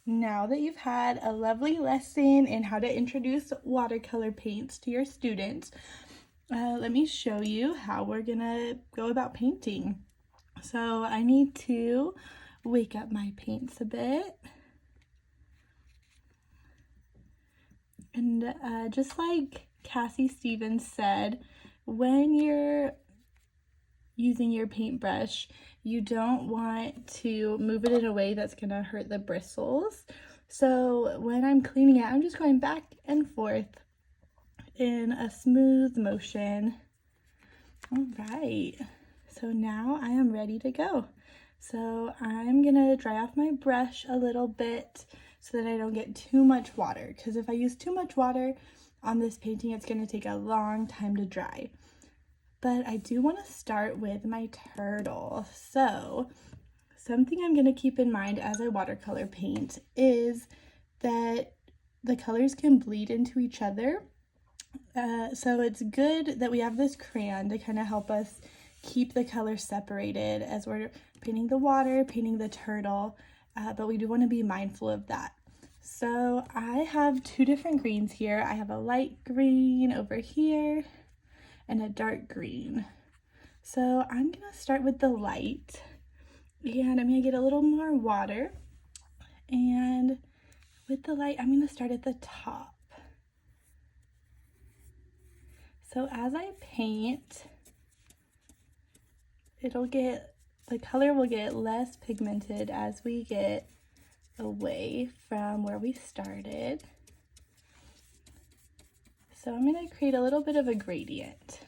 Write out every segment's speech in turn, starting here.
Now that you've had a lovely lesson in how to introduce watercolor paints to your students, let me show you how we're gonna go about painting. So I need to wake up my paints a bit. And just like Cassie Stevens said, when you're using your paintbrush, you don't want to move it in a way that's gonna hurt the bristles. So when I'm cleaning it, I'm just going back and forth in a smooth motion. All right, so now I am ready to go. So I'm gonna dry off my brush a little bit so that I don't get too much water, because if I use too much water on this painting, it's gonna take a long time to dry. But I do want to start with my turtle. So something I'm going to keep in mind as I watercolor paint is that the colors can bleed into each other. So it's good that we have this crayon to kind of help us keep the colors separated as we're painting the water, painting the turtle, but we do want to be mindful of that. So I have two different greens here. I have a light green over here and a dark green. So I'm gonna start with the light, and I'm gonna get a little more water, and with the light I'm gonna start at the top. So as I paint, the color will get less pigmented as we get away from where we started. So I'm going to create a little bit of a gradient,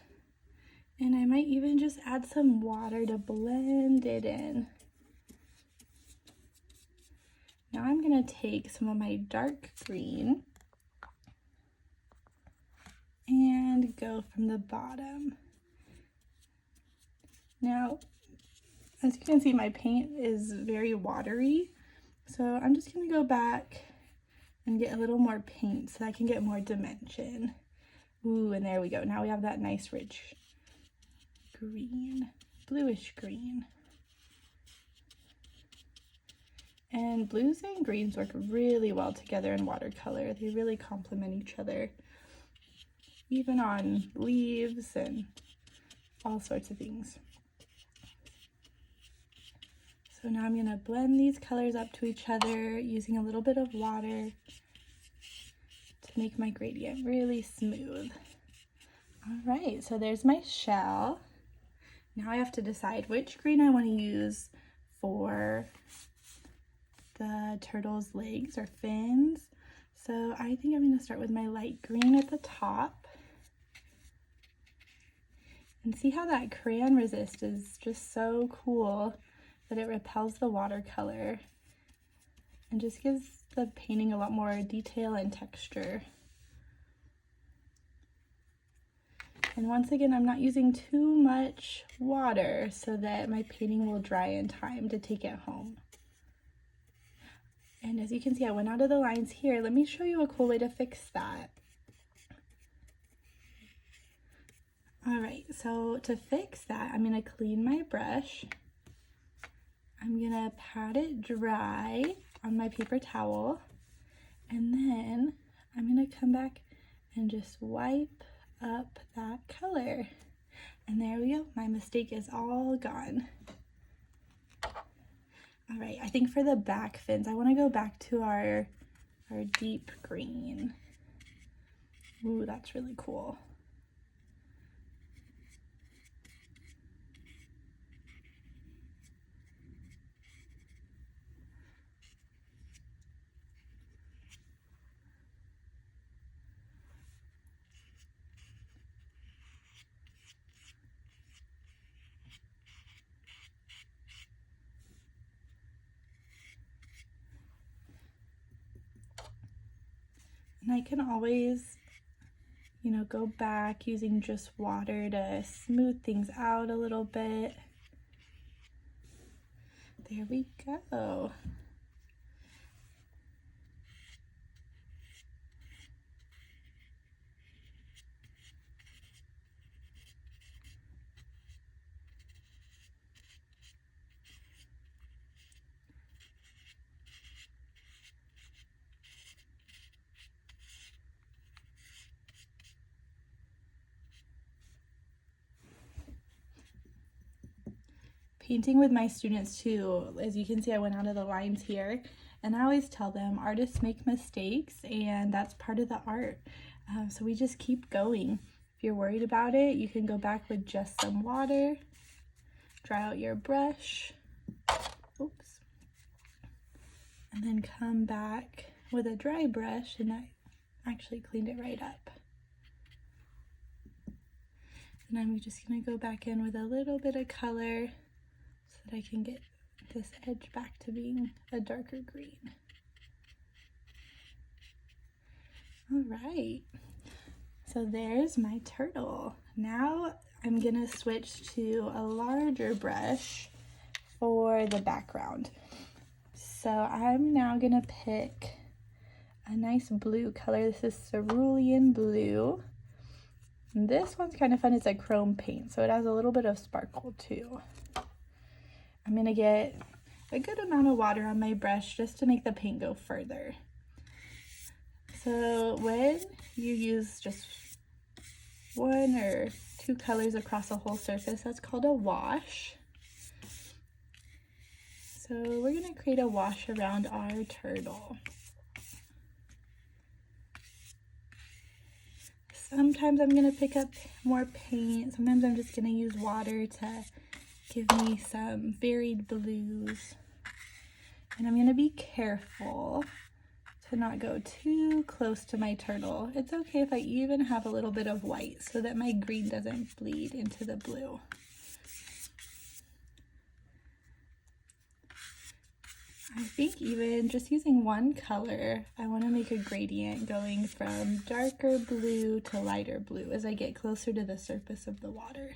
and I might even just add some water to blend it in. Now I'm going to take some of my dark green and go from the bottom. Now, as you can see, my paint is very watery, so I'm just going to go back and get a little more paint so I can get more dimension. Ooh, and there we go. Now we have that nice rich green, bluish green. And blues and greens work really well together in watercolor. They really complement each other, even on leaves and all sorts of things. So now I'm gonna blend these colors up to each other using a little bit of water to make my gradient really smooth. All right, so there's my shell. Now I have to decide which green I want to use for the turtle's legs or fins. So I think I'm going to start with my light green at the top. And see how that crayon resist is just so cool that it repels the watercolor and just gives the painting a lot more detail and texture. And once again, I'm not using too much water so that my painting will dry in time to take it home. And as you can see, I went out of the lines here. Let me show you a cool way to fix that. All right, so to fix that, I'm gonna clean my brush. I'm gonna pat it dry on my paper towel, and then I'm gonna come back and just wipe up that color. And there we go, my mistake is all gone. All right, I think for the back fins, I want to go back to our deep green. Ooh, that's really cool. And I can always, go back using just water to smooth things out a little bit. There we go. painting with my students too, as you can see, I went out of the lines here, and I always tell them artists make mistakes and that's part of the art. So we just keep going. If you're worried about it, you can go back with just some water, dry out your brush, oops, and then come back with a dry brush, and I actually cleaned it right up. And I'm just gonna go back in with a little bit of color so that I can get this edge back to being a darker green. All right, so there's my turtle. Now I'm gonna switch to a larger brush for the background. So I'm now gonna pick a nice blue color. This is cerulean blue. And this one's kind of fun. It's a chrome paint, so it has a little bit of sparkle too. I'm gonna get a good amount of water on my brush just to make the paint go further. So when you use just one or two colors across a whole surface, that's called a wash. So we're gonna create a wash around our turtle. Sometimes I'm gonna pick up more paint. Sometimes I'm just gonna use water to give me some varied blues. And I'm gonna be careful to not go too close to my turtle. It's okay if I even have a little bit of white so that my green doesn't bleed into the blue. I think even just using one color, I want to make a gradient going from darker blue to lighter blue as I get closer to the surface of the water.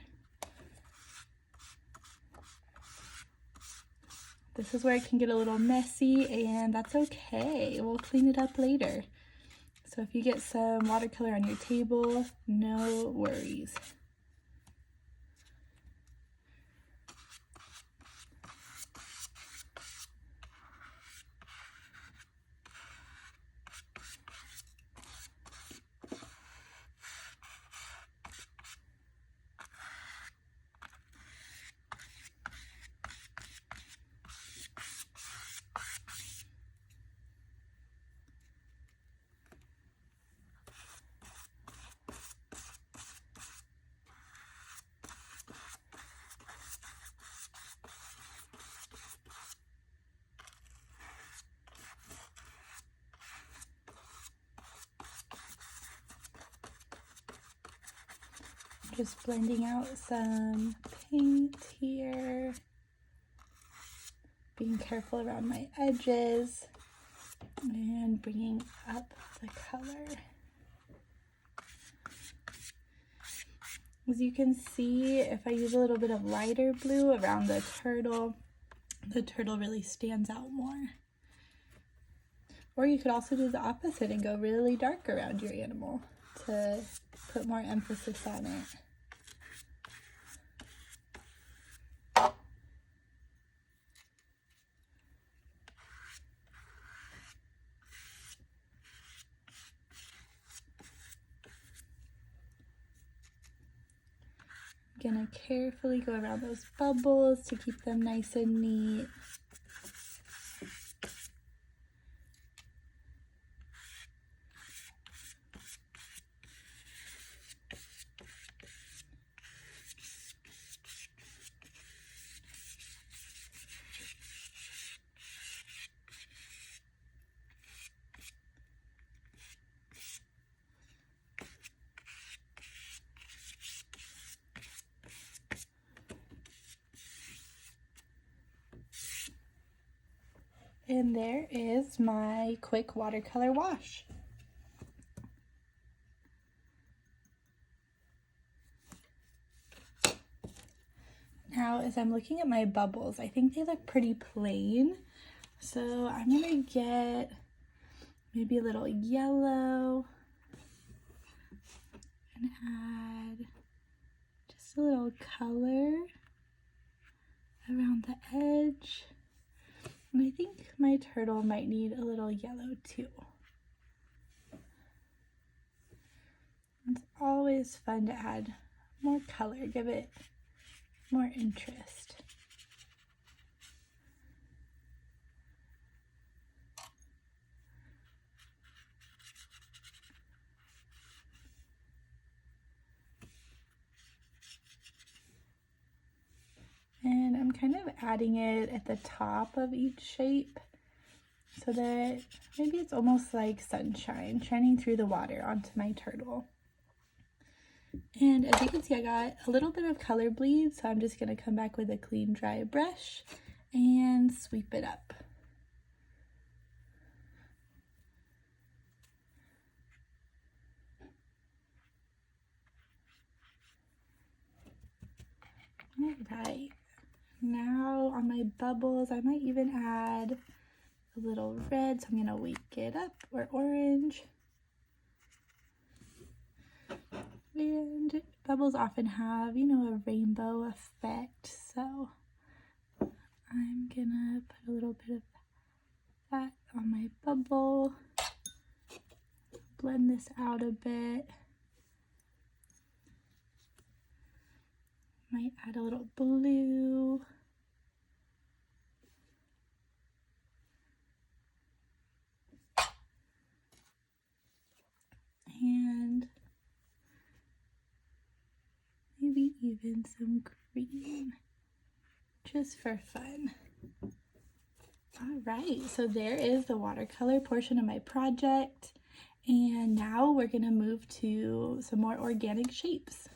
This is where it can get a little messy, and that's okay. We'll clean it up later. So if you get some watercolor on your table, no worries. Just blending out some paint here. Being careful around my edges and bringing up the color. As you can see, if I use a little bit of lighter blue around the turtle really stands out more. Or you could also do the opposite and go really dark around your animal to put more emphasis on it. Gonna carefully go around those bubbles to keep them nice and neat. And there is my quick watercolor wash. Now, as I'm looking at my bubbles, I think they look pretty plain. So I'm gonna get maybe a little yellow and add just a little color around the edge. And I think my turtle might need a little yellow too. It's always fun to add more color, give it more interest. kind of adding it at the top of each shape so that maybe it's almost like sunshine shining through the water onto my turtle. And as you can see, I got a little bit of color bleed, so I'm just going to come back with a clean, dry brush and sweep it up. All right, now on my bubbles, I might even add a little red, so I'm gonna wake it up, or orange. And bubbles often have, you know, a rainbow effect, so I'm gonna put a little bit of that on my bubble, blend this out a bit. Might add a little blue. And maybe even some green, just for fun. All right, so there is the watercolor portion of my project. And now we're gonna move to some more organic shapes.